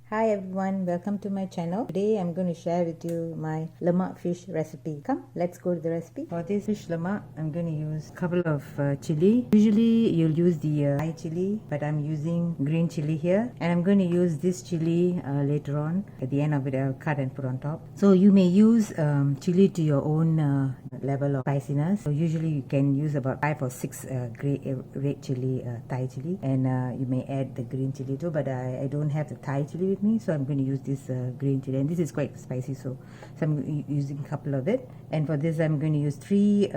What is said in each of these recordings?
Hi everyone, welcome to my channel. Today I'm going to share with you my lemak fish recipe. Come, let's go to the recipe. For this fish lemak, I'm going to use a couple of chili. Usually you'll use the Thai chili, but I'm using green chili here. And I'm going to use this chili later on. At the end of it, I'll cut and put on top. So you may use chili to your own level of spiciness. So usually you can use about 5 or 6 red chili, Thai chili. And you may add the green chili too, but I don't have the Thai chili with me, so I'm going to use this green chili, and this is quite spicy, so I'm using a couple of it. And for this I'm going to use 3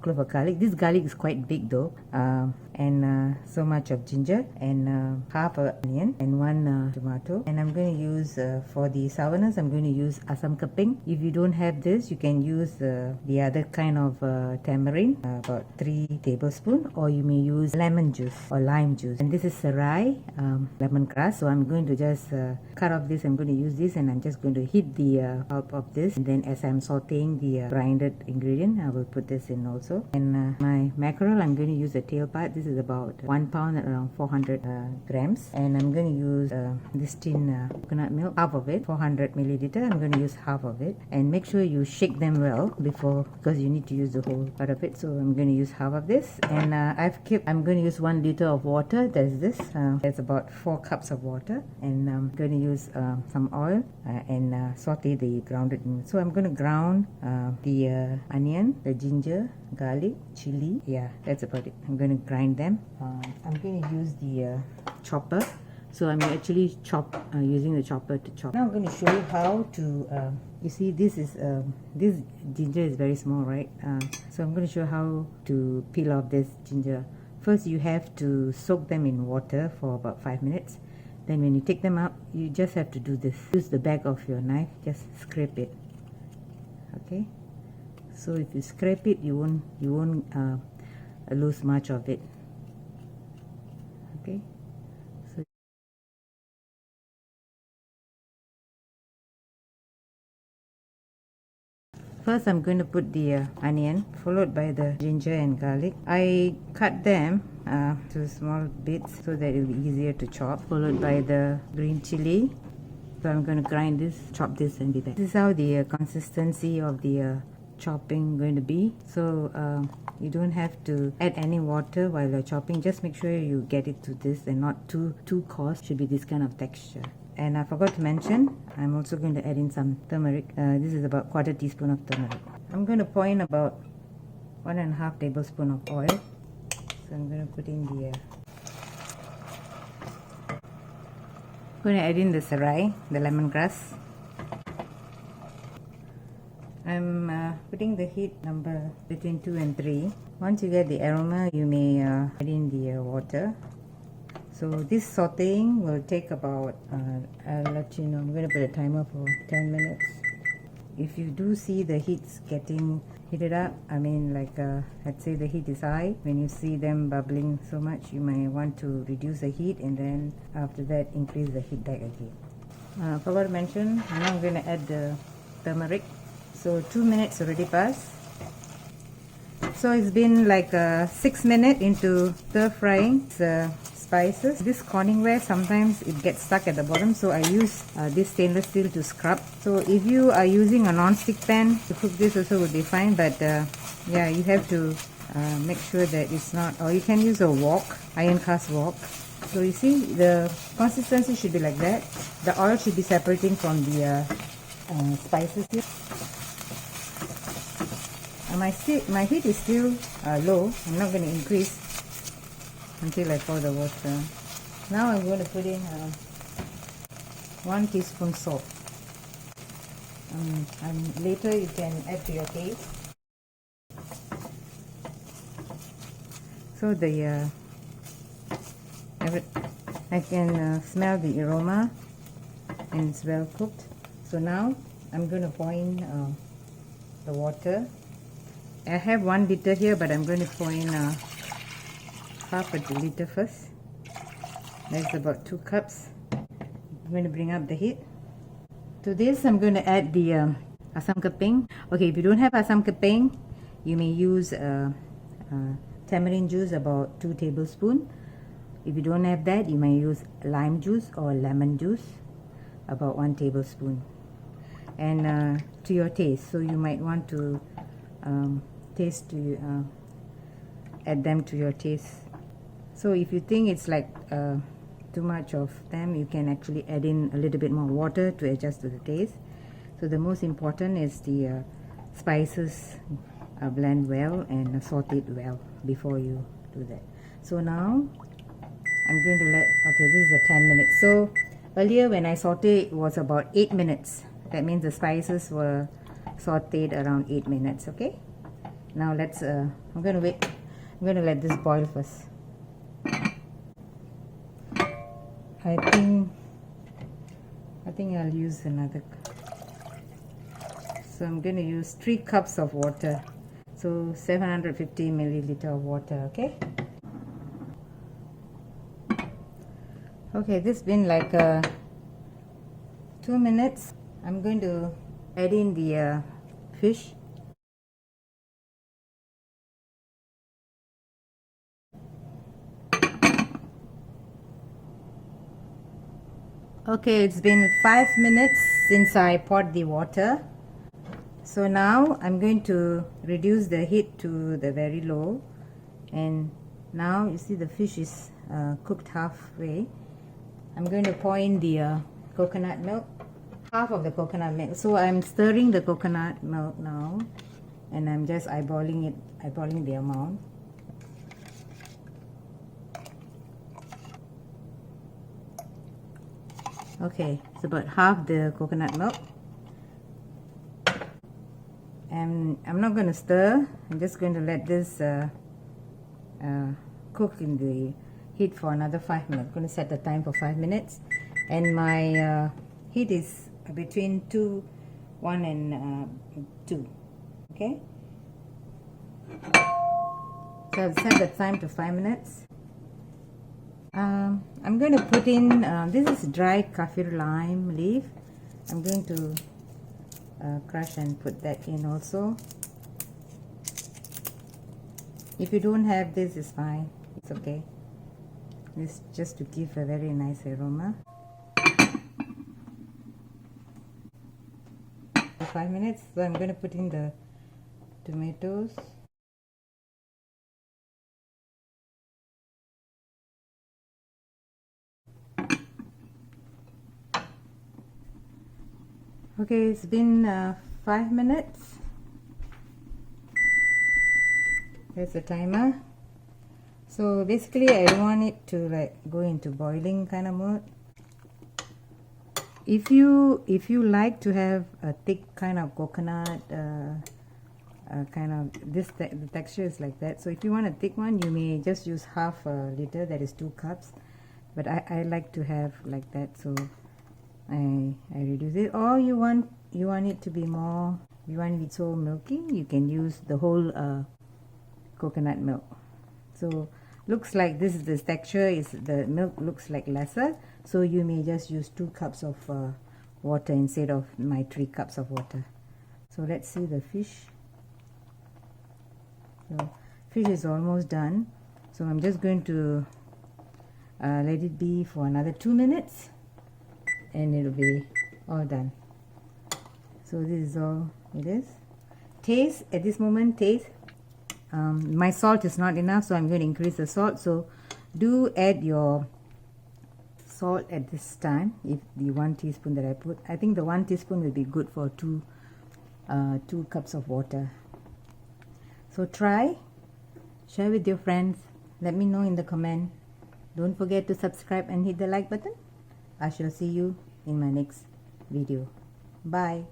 clove of garlic. This garlic is quite big though, and so much of ginger, and half an onion, and 1 tomato. And I'm going to use for the sourness, I'm going to use asam keping. If you don't have this, you can use the other kind of tamarind, about 3 tablespoons, or you may use lemon juice or lime juice. And this is sarai, lemongrass. So I'm going to just cut off this. I'm going to use this, and I'm just going to heat the pulp of this, and then as I'm sauteing the grinded ingredient, I will put this in also. And my mackerel, I'm going to use the tail part. This is about 1 pound, around 400 grams. And I'm going to use this tin coconut milk, half of it, 400 milliliter. I'm going to use half of it, and make sure you shake them well before, because you need to use the whole part of it. So I'm going to use half of this, and I'm going to use 1 liter of water. There's this, that's about 4 cups of water. And I'm going to use some oil and saute the grounded meat. So I'm going to ground the onion, the ginger, garlic, chili. Yeah, that's about it. I'm going to grind them. I'm going to use the chopper. So I'm actually using the chopper to chop. Now I'm going to show you how to. You see, this ginger is very small, right? So I'm going to show how to peel off this ginger. First, you have to soak them in water for about 5 minutes. Then when you take them out, you just have to do this. Use the back of your knife, just scrape it. Okay. So if you scrape it, you won't lose much of it. Okay. So first, I'm going to put the onion, followed by the ginger and garlic. I cut them to small bits so that it will be easier to chop, followed by the green chili. So I'm going to grind this, chop this, and be back. This is how the consistency of the chopping going to be. So you don't have to add any water while you're chopping. Just make sure you get it to this and not too coarse. Should be this kind of texture. And I forgot to mention, I'm also going to add in some turmeric. This is about 1/4 teaspoon of turmeric. I'm going to pour in about 1.5 tablespoon of oil. So I'm going to put in the going to add in the sarai, the lemongrass. I'm putting the heat number between 2 and 3. Once you get the aroma, you may add in the water. So this sauteing will take about, I'll let you know, I'm going to put a timer for 10 minutes. If you do see the heat's getting heated up, I mean, like let's say the heat is high, when you see them bubbling so much, you may want to reduce the heat, and then after that increase the heat back again. Forgot to mention, now I'm going to add the turmeric. So 2 minutes already passed. So it's been like 6 minutes into stir frying spices. This corning ware, sometimes it gets stuck at the bottom, so I use this stainless steel to scrub. So if you are using a non-stick pan to cook this, also would be fine, but yeah, you have to make sure that it's not, or you can use a wok, iron cast wok. So you see, the consistency should be like that. The oil should be separating from the spices here. My heat is still low. I'm not going to increase until I pour the water. Now I'm going to put in 1 teaspoon salt. And later you can add to your taste. So I can smell the aroma, and it's well cooked. So now I'm going to pour in the water. I have 1 liter here, but I'm going to pour in half a liter first. That's about 2 cups. I'm going to bring up the heat. To this, I'm going to add the asam keping. Okay, if you don't have asam keping, you may use tamarind juice, about 2 tablespoons. If you don't have that, you may use lime juice or lemon juice. about 1 tablespoon, and to your taste. So you might want to add them to your taste. So if you think it's like too much of them, you can actually add in a little bit more water to adjust to the taste. So the most important is the spices blend well and saute it well before you do that. So now I'm going to okay, this is a 10 minutes. So earlier when I sauteed, it was about 8 minutes. That means the spices were sauteed around 8 minutes. Okay, now let's I'm going to wait. I'm going to let this boil first. I think I'll use another. So I'm going to use 3 cups of water. So 750 milliliter of water. Okay. Okay, this has been like 2 minutes. I'm going to add in the fish. Okay, it's been 5 minutes since I poured the water. So now I'm going to reduce the heat to the very low, and now you see the fish is cooked halfway. I'm going to pour in the coconut milk, half of the coconut milk. So I'm stirring the coconut milk now, and I'm just eyeballing the amount. Okay, it's about half the coconut milk. And I'm not going to stir. I'm just going to let this cook in the heat for another 5 minutes. I'm going to set the time for 5 minutes, and my heat is between 1 and 2. Okay, so I've set the time to 5 minutes. I'm going to put in this is dry kaffir lime leaf. I'm going to crush and put that in also. If you don't have this, it's fine, it's okay. This just to give a very nice aroma. 5 minutes. So I'm going to put in the tomatoes. Okay, it's been 5 minutes. There's the timer. So basically I don't want it to like go into boiling kind of mode. If you like to have a thick kind of coconut kind of the texture is like that. So if you want a thick one, you may just use half a liter, that is 2 cups. But I like to have like that, so I reduce it. Or you want it to be more, you want it so milky, you can use the whole coconut milk. So looks like this is the texture, is the milk looks like lesser, so you may just use 2 cups of water instead of my 3 cups of water. So let's see the fish. So fish is almost done, so I'm just going to let it be for another 2 minutes, and it'll be all done. So this is all it is. Taste at this moment, taste. My salt is not enough, so I'm going to increase the salt. So do add your salt at this time. If the 1 teaspoon that I put, I think the 1 teaspoon will be good for 2 cups of water. So try, share with your friends, let me know in the comment. Don't forget to subscribe and hit the like button. I shall see you in my next video. Bye.